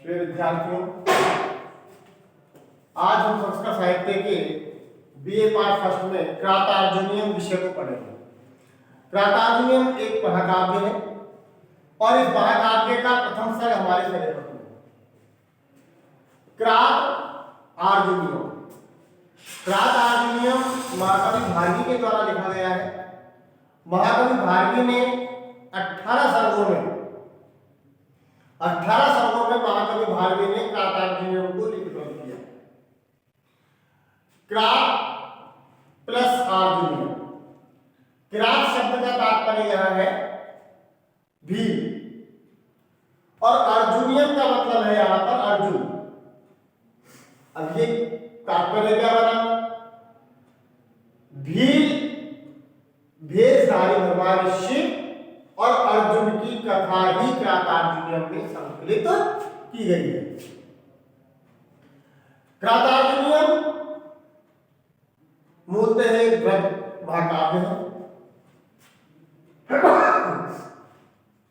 प्रिय विद्यार्थियों, आज हम संस्कृत साहित्य के बीए पार्ट फर्स्ट में क्रातार्जुनीयम विषय को पढ़ेंगे। क्रातार्जुनीयम एक महाकाव्य है और इस महाकाव्य का प्रथम सर्ग हमारे सिलेबस में। क्रातार्जुनीयम महाकवि भारवी के द्वारा लिखा गया है। महाकवि भारवी ने 18 सर्गों में महाकवि भारवी ने क्रातार्जुनीयम को लिखित किया। क्रात प्लस अर्जुनीयम। क्रात शब्द का तात्पर्य यह है भील और अर्जुनीयम का मतलब है यहां पर अर्जुन। अब ये तात्पर्य क्या बना? भील भेषधारी भगवान शिव और अर्जुन की कथा ही क्रातार्जुनीयम में संकलित की गई है। क्रातार्जुनीयम मूलतः एक ग्रंथ महाकाव्य है।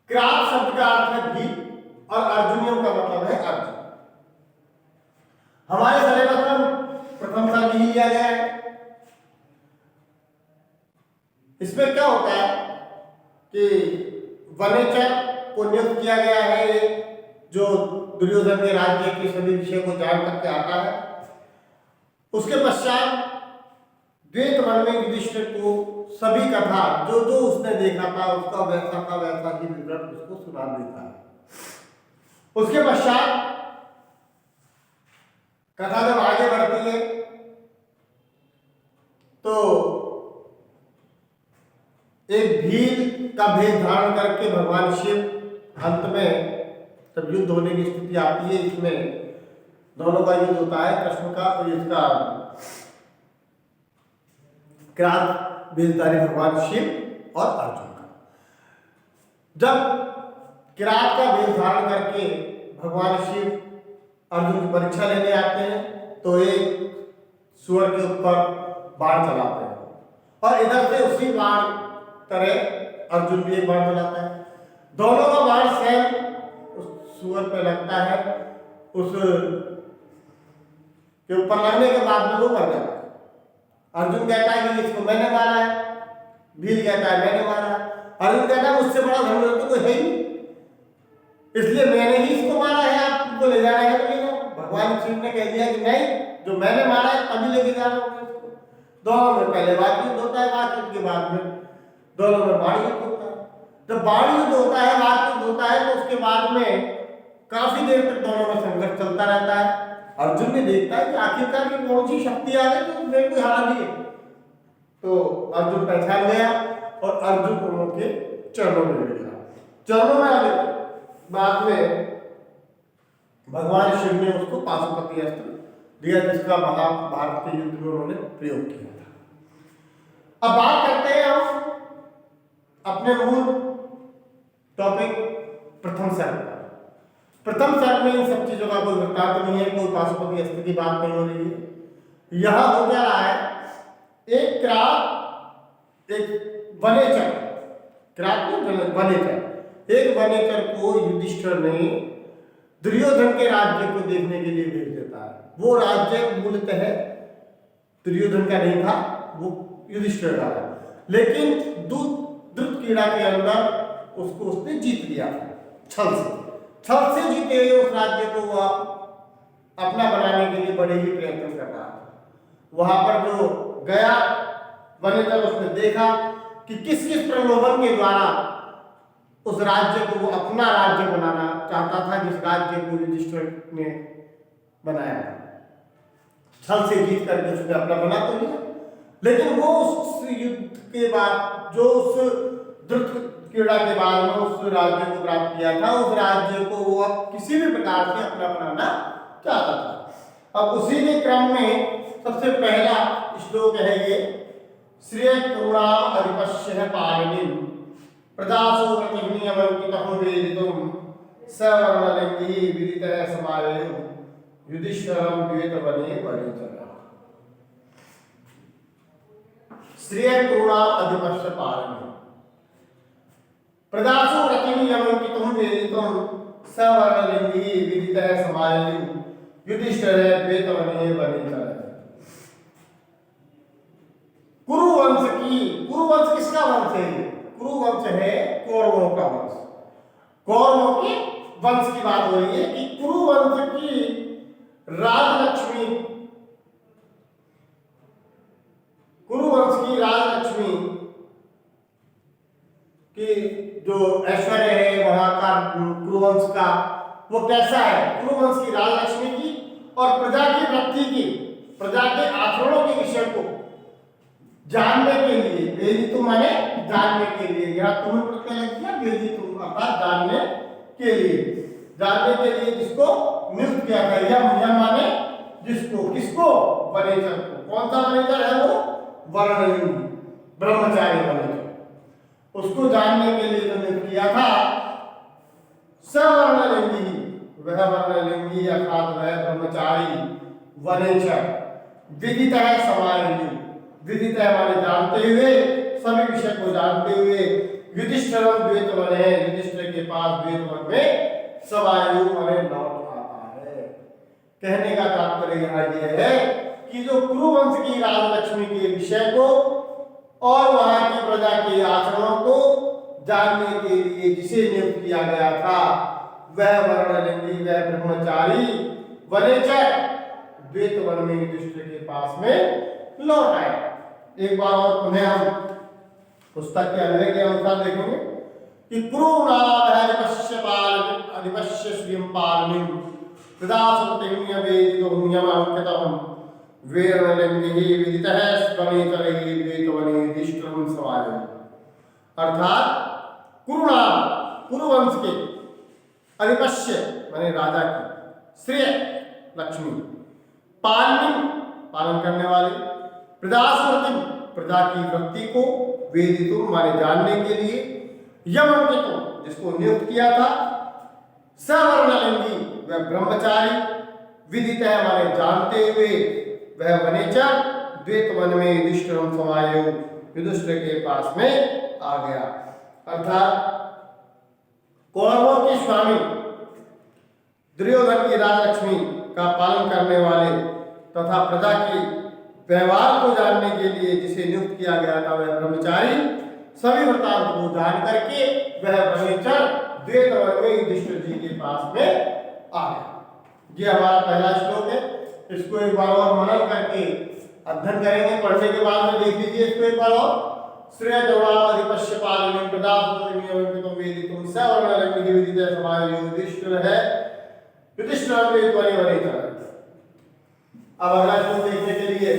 क्रात शब्द का अर्थ है भील और अर्जुनीयम का मतलब है अर्जुन। हमारे सिलेबस में प्रथम सर्ग ही लिया गया है। इसमें क्या होता है कि वनेचर को नियुक्त किया गया है, जो दुर्योधन के राज्य के सभी विषय को जान करके आता है। उसके पश्चात द्वैत वन में युधिष्ठिर को सभी कथा जो जो उसने देखा था उसका वैसा का वैसा ही विवरण उसको सुना देता है। उसके पश्चात कथा जब आगे बढ़ती है तो एक भील का भेष धारण करके भगवान शिव अंत में जब युद्ध होने की स्थिति आती है, इसमें दोनों का युद्ध होता है, कृष्ण का और इसका क्रात भेषधारी भगवान शिव और अर्जुन का। जब किरात का भेष धारण करके भगवान शिव अर्जुन की परीक्षा लेने आते हैं तो एक सुअर के ऊपर बाण चलाते हैं और इधर से उसी बाण तरह अर्जुन भी एक बाण चलाता है। दोनों का बाण सेम उस सुअर पे लगता है। उस के ऊपर लगने के बाद में वो मर जाता है। अर्जुन कहता है कि इसको मैंने मारा है, भील कहता है मैंने मारा है। अर्जुन कहता है मुझसे बड़ा धनुर्धर तो कोई है ही, इसलिए मैंने ही इसको मारा है, आपको ले जाना है तो ले जाओ। भगवान शिव ने कह दिया कि नहीं, जो मैंने मारा है तभी लेके जा रहा हूँ इसको। दोनों में पहले वाकयुद्ध होता है, वाकयुद्ध के बाद में दोनों में बाण युद्ध होता है। जब बाण युद्ध होता है, वाकयुद्ध होता है तो उसके बाद में काफी देर तक दोनों में संघर्ष चलता रहता है। अर्जुन ने देखता है कि आखिरकार की कौन सी शक्ति आ गई तो मेरे को हरा दिए। तो अर्जुन पहचान गया और अर्जुन उनके चरणों में गिर गया। चरणों में आने बाद में भगवान शिव ने उसको पाशुपति अस्त्र दिया, जिसका महाभारत के युद्ध में उन्होंने प्रयोग किया था। अब बात करते हैं हम अपने मूल टॉपिक प्रथम सर्ग। प्रथम सर्ग में इन सब चीजों का कोई वृत्तांत नहीं है, कोई पाशुपति अस्त्र की बात नहीं हो रही है। यह हो क्या रहा है, एक क्रात एक वनेचर, क्रात नहीं वनेचर, एक वनेचर को युधिष्ठिर ने दुर्योधन के राज्य को देखने के लिए भेज देता है। वो राज्य मूलतः दुर्योधन का नहीं था, वो युधिष्ठिर का था, लेकिन द्रुत क्रीड़ा के अंदर उसको उसने जीत लिया छल से जीते हुए उस राज्य को वह अपना बनाने के लिए बड़े ही प्रयत्न कर रहा था। वहां पर जो गया वनेचर, उसने देखा कि किस किस प्रलोभन के द्वारा उस राज्य को वो अपना राज्य बनाना चाहता था, जिस राज्य को युधिष्ठिर ने बनाया। छल से जीत करके उसने अपना बना तो लिया, लेकिन वो उस युद्ध के बाद जो उस द्रुत क्रीड़ा के बाद में उस राज्य को प्राप्त किया था, उस राज्य को वो किसी भी प्रकार से अपना बनाना चाहता था। अब उसी के क्रम में सबसे पहला श्लोक है ये, श्रेय करुणाम अधिपश्य पारणिम प्रदासो प्रतिनियमंकितः वेदितुम सवर्णलिंगी विदितः समावेयो युधिष्ठिरं द्वैतवने वनेचरः। श्रेय करुणाम अधिपश्य पारणिम प्रदासो रतिम यमंकितुम वेदितुम सवर्णलिंगी विदितः समाययु युधिष्ठिरः द्वैतवने वनेचर। कुरुवंश की, कुरुवंश किसका वंश है? कुरुवंश है कौरवों का वंश। कौरवों के वंश की बात हो रही है कि कुरुवंश की राजलक्ष्मी, कुरुवंश की राजलक्ष्मी की जो ऐश्वर्य है वहां का, कुरुवंश का वो कैसा है? कुरुवंश की राजलक्ष्मी की और प्रजा की वृत्ति की, प्रजा के आचरणों के विषय को जानने के लिए, वेदितुम माने जानने के लिए, या तुम्हें प्रत्यय लग गया वेदितुम अर्थात जानने के लिए, जानने के लिए जिसको नियुक्त किया था। यम माने जिसको, किसको? वनेचर को। कौन सा वनेचर है वो? वर्णलिंगी, ब्रह्मचारी वनेचर। उसको जानने के लिए जो नियुक्त किया था सवर्णलिंगी, वह वर्णलिंगी अर्थात वह ब्रह्मचारी वनेचर विदितः समाययु, विदितः माने जानते हुए, सभी विषय को जानते हुए, युधिष्ठिरं द्वैतवने, युधिष्ठिर के पास द्वैतवन में समाययु माने लौट आता है। कहने का तात्पर्य यहाँ यह है कि जो कुरुवंश की राजलक्ष्मी के विषय को और वहां की प्रजा के आचरणों को जानने के लिए जिसे नियुक्त किया गया था वह वर्णलिंगी, वह ब्रह्मचारी वनेचर द्वैतवन में युधिष्ठिर के पास में लौट आए। एक बार और पुनः हम पुस्तक के अन्वय के अनुसार देखेंगे कि कुरुनाथ अधिपश्य श्रियं पालनीं प्रदासुतिं वेदितुं यमंकितम् वेरणलिंगी विदितः स्वनेचरैः द्वैतवने युधिष्ठिरं समाययु। अर्थात कुरुनाम, कुरुवंश के अधिपश्य माने राजा की, श्रेय लक्ष्मी, पालनी पालन करने वाले, प्रदास्मृतिम प्रजा की वृत्ति को, वेदितुम माने जानने के लिए, यमंकितुम जिसको नियुक्त किया था, सवर्णलिंगी वह ब्रह्मचारी, विदितः माने जानते हुए, वह वनेचर द्वैतवन में युधिष्ठिरं समाययु युधिष्ठिर के पास में आ गया। अर्थात कौरवों के स्वामी दुर्योधन की राजलक्ष्मी का पालन करने वाले तथा प्रजा के व्यवहार को जानने के लिए जिसे नियुक्त किया गया था वह ब्रह्मचारी सभी वृत्तांत को जान करके वह वनेचर द्वैतवन में युधिष्ठिर जी के पास में आ गया। ये हमारा पहला श्लोक है। इसको एक बार और मनन करके अध्ययन करेंगे। पढ़ने के बाद में देख लीजिए इसको एक बार और। श्रेय अधिपश्य पालनीं प्रदासुतिं वेदितुं सवर्णलिंगी विदितः समाययु युधिष्ठिर है, युधिष्ठिरं द्वैतवने वनेचर। अब अगला श्लोक देखने के लिए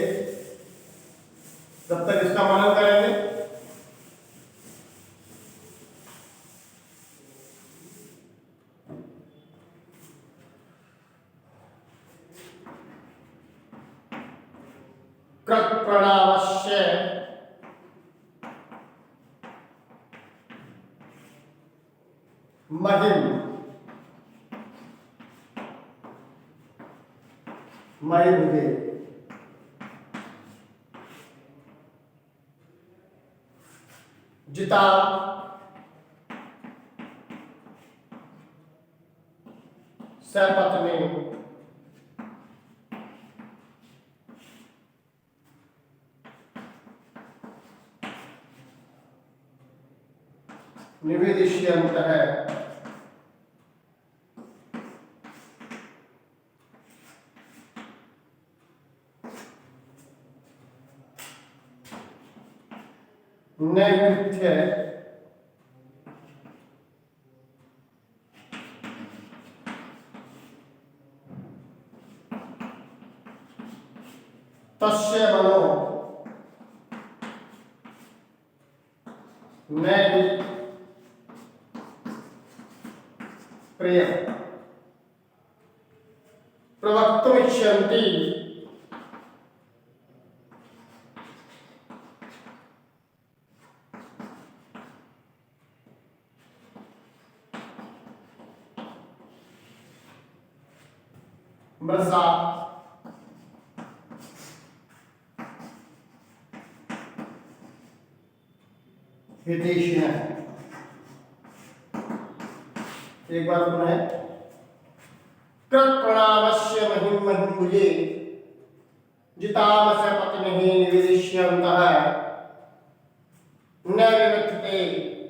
जब तक इसका मनन करेंगे कृत प्रणामस्य महिम महिमुदे जिता सपत्नी निवेदिष्यन्तः नैमित्य तस्य मनो नैमित्य प्रिय प्रवक्तुमिच्छन्ति मृषा हितेशिनः। एक बार पुनः कृत प्रणामस्य महिम महिमुजे जितामस पत्निः निवेदिष्यन्तः न विवक्षते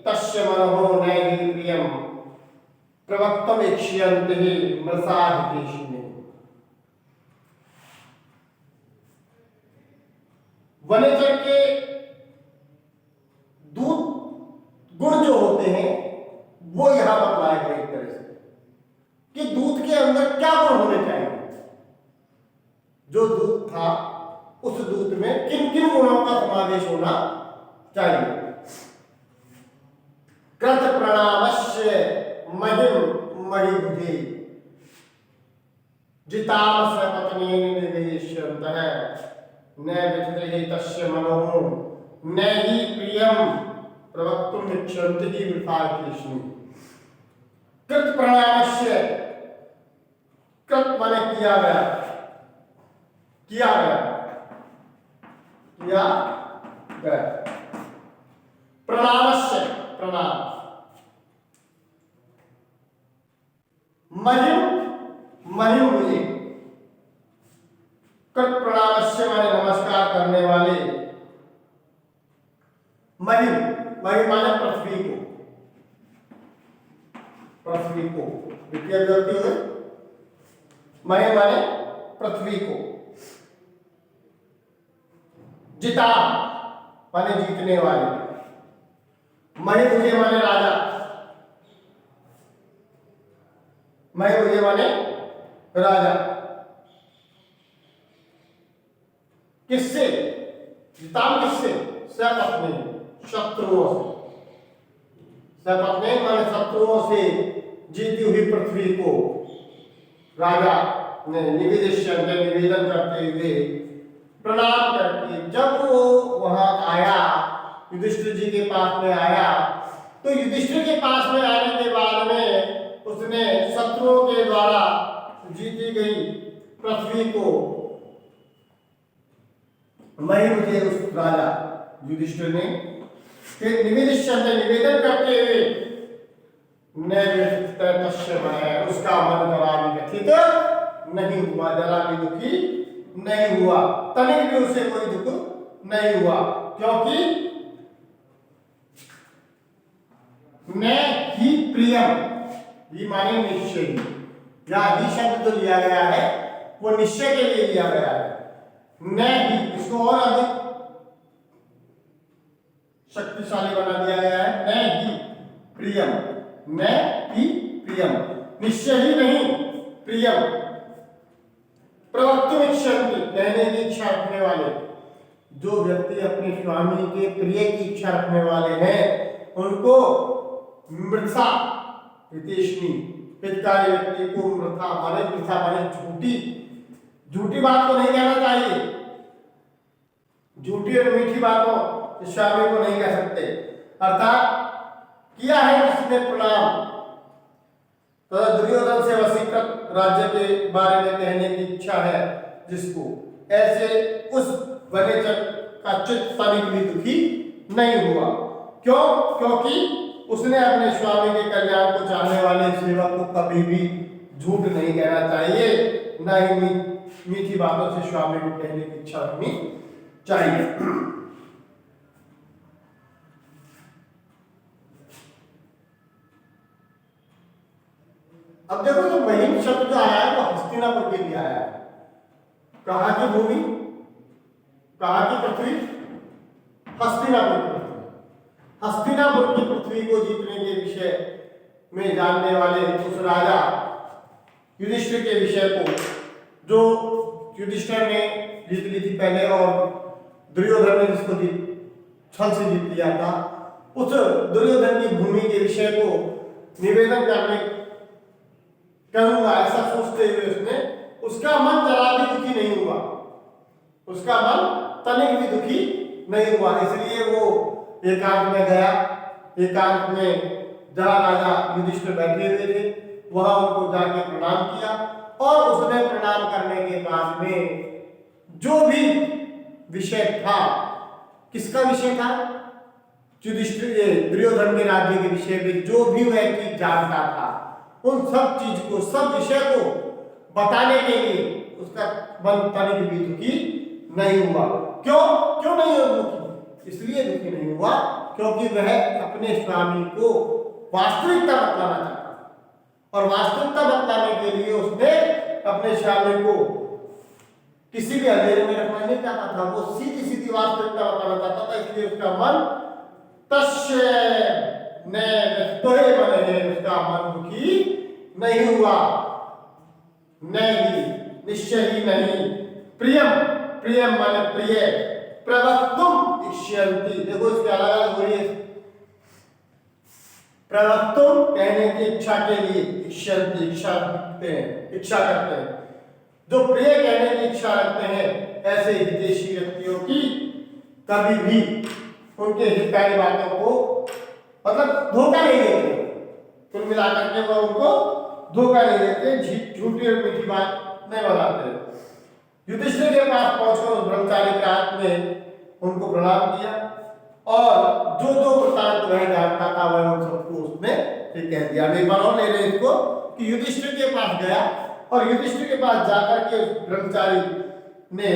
तस्य मनोः न हि प्रियं प्रवक्तुम् इक्ष्यन्ति मृषा हितैषिणी। वनेचर के दूध गुण जो होते हैं वो यहां बतलाए गए एक तरह से कि दूध के अंदर क्या गुण होने चाहिए। जो दूध था उस दूध में किन किन गुणों का समावेश होना चाहिए। कृत प्रणामस्य महिम महिभुजे जितामस पत्नी निवेदिष्यन्तः न विद्यते तस्य मनोः न हि प्रियं प्रवक्तुम् इच्छन्ति मृषा हितैषिणी। कृत प्रणामस्य, कृत माने किया गया, किया गया प्रणामस्य प्रणाम, महिम महिमुजे, कृत प्रणामस्य माने नमस्कार करने वाले, महिम महिम माने पृथ्वी को, पृथ्वी को द्वितीय विभक्ति में महिम माने पृथ्वी को, जिता माने जीतने वाले, महिमुजे माने राजा, महिमुजे माने राजा। किससे? जिताम किससे? सपत्नी, शत्रुओं से। सपत्नी माने शत्रुओं से जीती हुई पृथ्वी को राजा ने निवेदन करते हुए प्रणाम करके जब वो वहां आया, युधिष्ठिर जी के पास में आया, तो युधिष्ठिर के पास में आने के बाद में उसने शत्रुओं के द्वारा जीती गई पृथ्वी को महिमुजे उस राजा युधिष्ठिर ने निवेदन करते हुए न तस्य बनाया, उसका मन जरा भी व्यथित नहीं हुआ, जरा भी दुखी नहीं हुआ, तनिक भी उसे कोई दुख नहीं हुआ, क्योंकि न ही प्रियम, ये माने निश्चय, या ही शब्द जो लिया गया है वो निश्चय के लिए लिया गया है। न ही, इसको और अधिक शक्तिशाली बना दिया गया है, न ही प्रियम, न ही प्रियम, निश्चय ही नहीं प्रियम, प्रवक्तुम् इच्छन्ति, कहने की इच्छा रखने वाले। जो व्यक्ति अपने स्वामी के प्रिय की इच्छा रखने वाले हैं उनको मृषा हितैषिणी, हितकारी व्यक्ति को मृषा माने झूठी, झूठी बात को नहीं कहना चाहिए, झूठी और मीठी बातों स्वामी को नहीं कह सकते। अर्थात किया है जिसने प्रणाम, तो दुर्योधन से वशीकृत राज्य के बारे में कहने की इच्छा है जिसको, ऐसे उस वनेचर का चित्त तनिक भी दुखी नहीं हुआ। क्यों? क्योंकि उसने अपने स्वामी के कल्याण को चाहने वाले सेवक को कभी भी झूठ नहीं कहना चाहिए, न ही मीठी बातों से स्वामी को कहने की इच्छा रखनी चाहिए। अब देखो जो महिम शब्द जो आया है वो हस्तिनापुर के लिए आया है। कहाँ की भूमि, कहाँ की पृथ्वी? हस्तिनापुर की पृथ्वी। हस्तिनापुर की पृथ्वी को जीतने के विषय में जानने वाले उस राजा युधिष्ठिर के विषय को, जो युधिष्ठिर ने जीत ली थी पहले और दुर्योधन ने जिसको छल से जीत लिया था, उस दुर्योधन की भूमि के विषय को निवेदन करने करूंगा ऐसा सोचते हुए उसका मन जरा भी दुखी नहीं हुआ, उसका मन तनिक भी दुखी नहीं हुआ। इसलिए वो एकांत में गया, एकांत में जहाँ राजा युधिष्ठिर बैठे हुए थे वहां उनको जाके प्रणाम किया, और उसने प्रणाम करने के बाद में जो भी विषय था, किसका विषय था? युधिष्ठिर दुर्योधन के राज्य के विषय में जो भी वह चीज जानता था, उन सब चीज को, सब विषय को बताने के लिए उसका मन तनिक भी दुखी नहीं हुआ। क्यों क्यों नहीं हुआ दुखी? इसलिए दुखी नहीं हुआ क्योंकि वह अपने स्वामी को वास्तविकता बतलाना चाहता था, और वास्तविकता बतलाने के लिए उसने अपने स्वामी को किसी भी अंधेरे में रखना नहीं चाहता था, वो सीधी सीधी वास्तविकता बताना चाहता था। इसलिए उसका मन तस्य ने व्यस्तोहे बने, उसका मन दुखी नहीं हुआ। नहीं, निश्चय ही नहीं। प्रियम, प्रियम माने प्रिय, प्रवक्तुम इच्छन्ति, देखो इसके अलग अलग हो रही है। प्रवक्तुम कहने की इच्छा के लिए, इच्छन्ति इच्छा रखते हैं, इच्छा करते हैं। जो प्रिय कहने की इच्छा रखते हैं, ऐसे हितैषी व्यक्तियों की कभी भी उनके हितकारी बातों को मतलब धोखा नहीं देते। कुल मिलाकर के वो उनको धोखा नहीं देते, झूठी और मीठी बात नहीं बनाते। युधिष्ठिर के पास पहुंचकर उस ब्रह्मचारी के हाथ में उनको प्रणाम किया, और जो जो वृत्तांत वह जानता था वह उन सबको उसने कह दिया। एक बार और ले रहे इसको कि युधिष्ठिर के पास गया, और युधिष्ठिर के पास जाकर के ब्रह्मचारी ने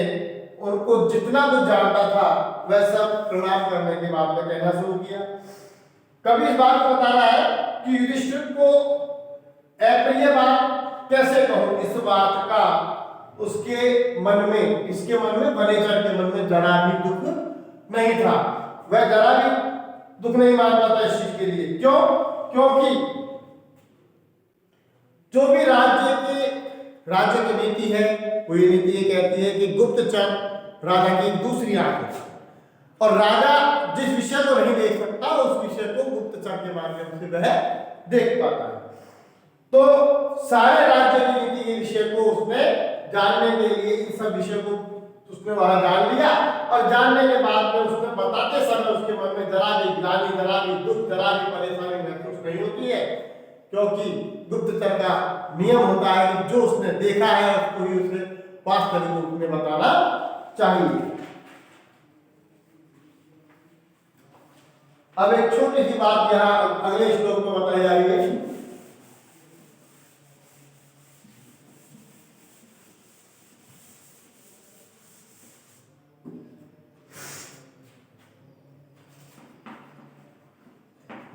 उनको जितना कुछ जानता था वह सब प्रणाम करने के बाद में कहना शुरू किया। कभी इस बात को बता रहा है कि युधिष्ठिर को अप्रिय बात कैसे कहूं, इस बात का उसके मन में, इसके मन में, वनेचर के मन में जरा भी दुख नहीं था। वह जरा भी दुख नहीं मानता था इस चीज के लिए। क्यों? क्योंकि जो भी राज्य की नीति है, वो ये नीति ये कहती है कि गुप्तचर राजा की दूसरी आंख है, और राजा जिस विषय को नहीं देख सकता उस विषय को गुप्तचर के माध्यम से वह देख पाता है। तो सारे राज्य की नीति के विषय को उसने जानने के लिए इन सब विषय को उसने वहां जान लिया, और जानने के बाद में उसने बताते समय उसके मन में जरा भी ग्लानि, जरा भी दुख, जरा भी परेशानी महसूस नहीं होती है, क्योंकि गुप्तचर का नियम होता है कि जो उसने देखा है उसको ही उसे वास्तविक रूप में बताना चाहिए। अब एक छोटी सी बात यहाँ अगले श्लोक में बताई जा रही है।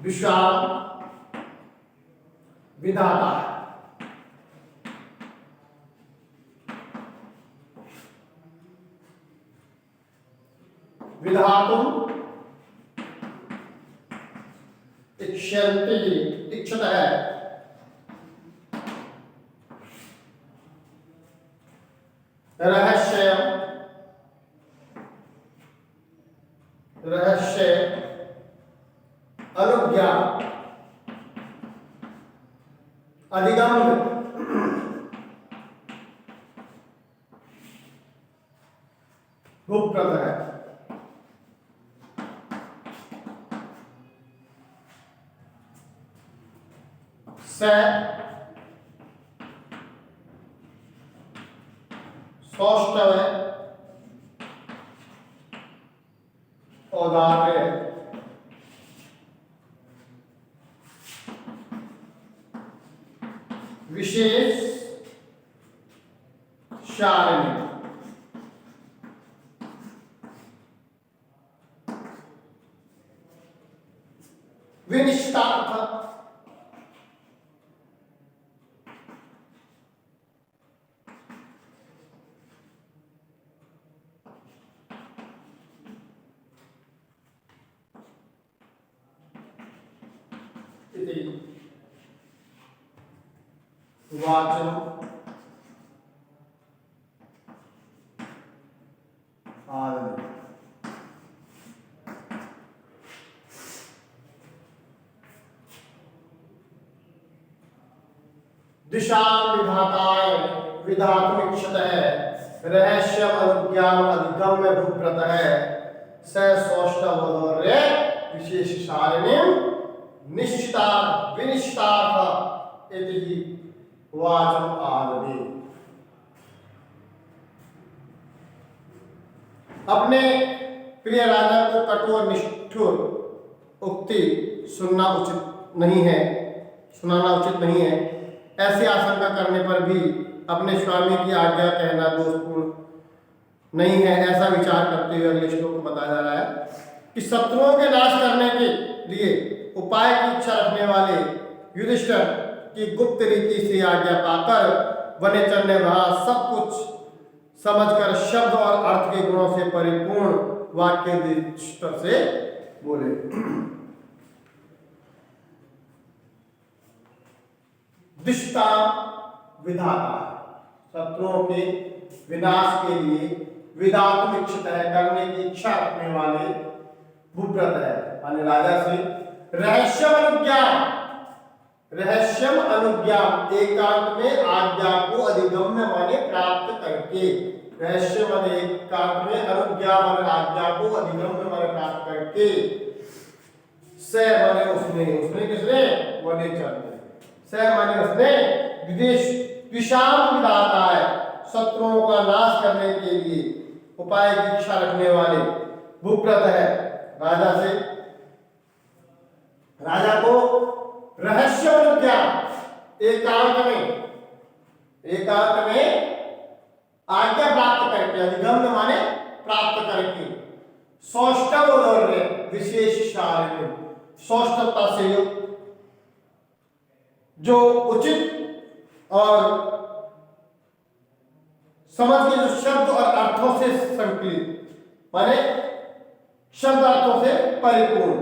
विशाल विधाता, विधातुम इच्छन्ति, इच्छत है, रहस्य, रहस्य अनुज्ञान, अधिगम्य, भूप्रद है, स सौष्ठव, औदार्य, विशेष शारीरिक, विनिष्ठार्थ, वाचन आदि। दिशा विधाताय विधातुमिक्षत है, रहस्य अनुज्ञान अधिगम्य भूप्रत है, स सौष्ठवोदर्य विशेष शारिणीम निश्चिता विनिष्टार्थ इति वाचम आदि। अपने प्रिय राजा को कठोर निष्ठुर उक्ति सुनना उचित नहीं है, सुनाना उचित नहीं है, ऐसी आशंका करने पर भी अपने स्वामी की आज्ञा कहना दोषपूर्ण नहीं है, ऐसा विचार करते हुए अगले श्लोक में बताया जा रहा है कि शत्रुओं के नाश करने के लिए उपाय की इच्छा रखने वाले युधिष्ठिर की गुप्त रीति से आज्ञा पाकर वनेचर ने वहां सब कुछ समझकर शब्द और अर्थ के गुणों से परिपूर्ण वाक्य युधिष्ठिर से बोले। दिष्टा विधाता, शत्रुओं के विनाश के लिए विधात्म तय करने की इच्छा रखने वाले भूव्रत है, माने राजा से रहस्यम अनुज्ञान एकांत में आज्ञा को अधिगम्य माने प्राप्त करके, रहस्य माने एकांत में, अनुज्ञा माने आज्ञा को अधिगम्य माने प्राप्त करके, से माने उसने किसने, वनेचर ने, से माने उसने विशाल विधाता है, शत्रुओं का नाश करने के लिए उपाय की इच्छा रखने वाले भूव्रत है राजा से, राजा को रहस्य अनुज्ञान एकांत में आज्ञा प्राप्त करके, अधिगम्य माने प्राप्त करके, सौष्ठव दौर्य विशेष शारीरिक, सौष्ठवता से युक्त, जो उचित और समझ के जो शब्द और अर्थों से संकलित माने शब्द अर्थों से परिपूर्ण,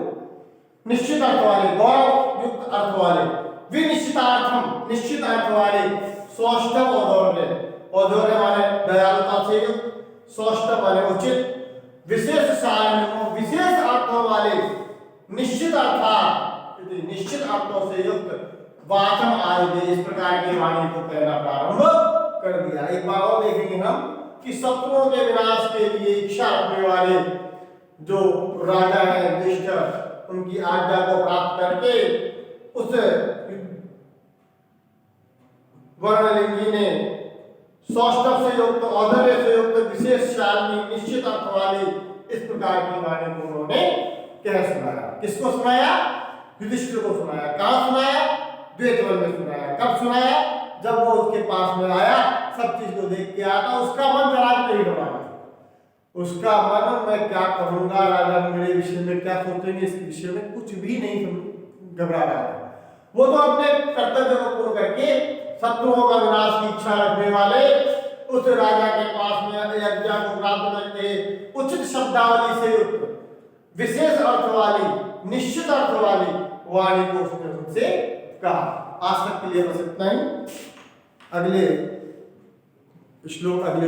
निश्चित अर्थ वाले, गौरव युक्त अर्थ वाले, विनिश्चितार्थम निश्चित अर्थ वाले, सौष्ठव औदौर्य माने दयालुता से युक्त, सौष्ठव माने उचित, विशेष सारण्यों विशेष अर्थों वाले, निश्चित अर्थों से युक्त वाचम आदि, इस प्रकार की वाणी को कहना प्रारंभ कर दिया। एक बार और देखेंगे हम कि शत्रुओं के विनाश के लिए इच्छा रखने वाले जो राजा है युधिष्ठिर, उनकी आज्ञा को प्राप्त करके उस वर्णलिंगी ने सौष्ठव से युक्त, औदर्य से युक्त, विशेष शालिनी, निश्चित अर्थ वाली इस प्रकार की वाणी को उन्होंने कह सुनाया। किसको सुनाया? युधिष्ठिर को सुनाया। कहाँ सुनाया? द्वैतवन में सुनाया। कब सुनाया? जब वो उसके पास में आया, सब चीज को देख के आया था, उसका मन जरा भी नहीं बना। उसका मन, मैं क्या कहूंगा, राजा मेरे विषय में क्या सोचेंगे, इस विषय में कुछ भी नहीं घबरा रहा है। वो तो अपने कर्तव्य को पूर्ण करके शत्रुओं का विनाश की इच्छा रखने वाले उस राजा के पास में आज्ञा को प्राप्त करके उचित शब्दावली से युक्त, विशेष अर्थ वाली, निश्चित अर्थ वाली वाणी को उसने उनसे कहा। आज तक के लिए बस इतना ही। अगले श्लोक अगले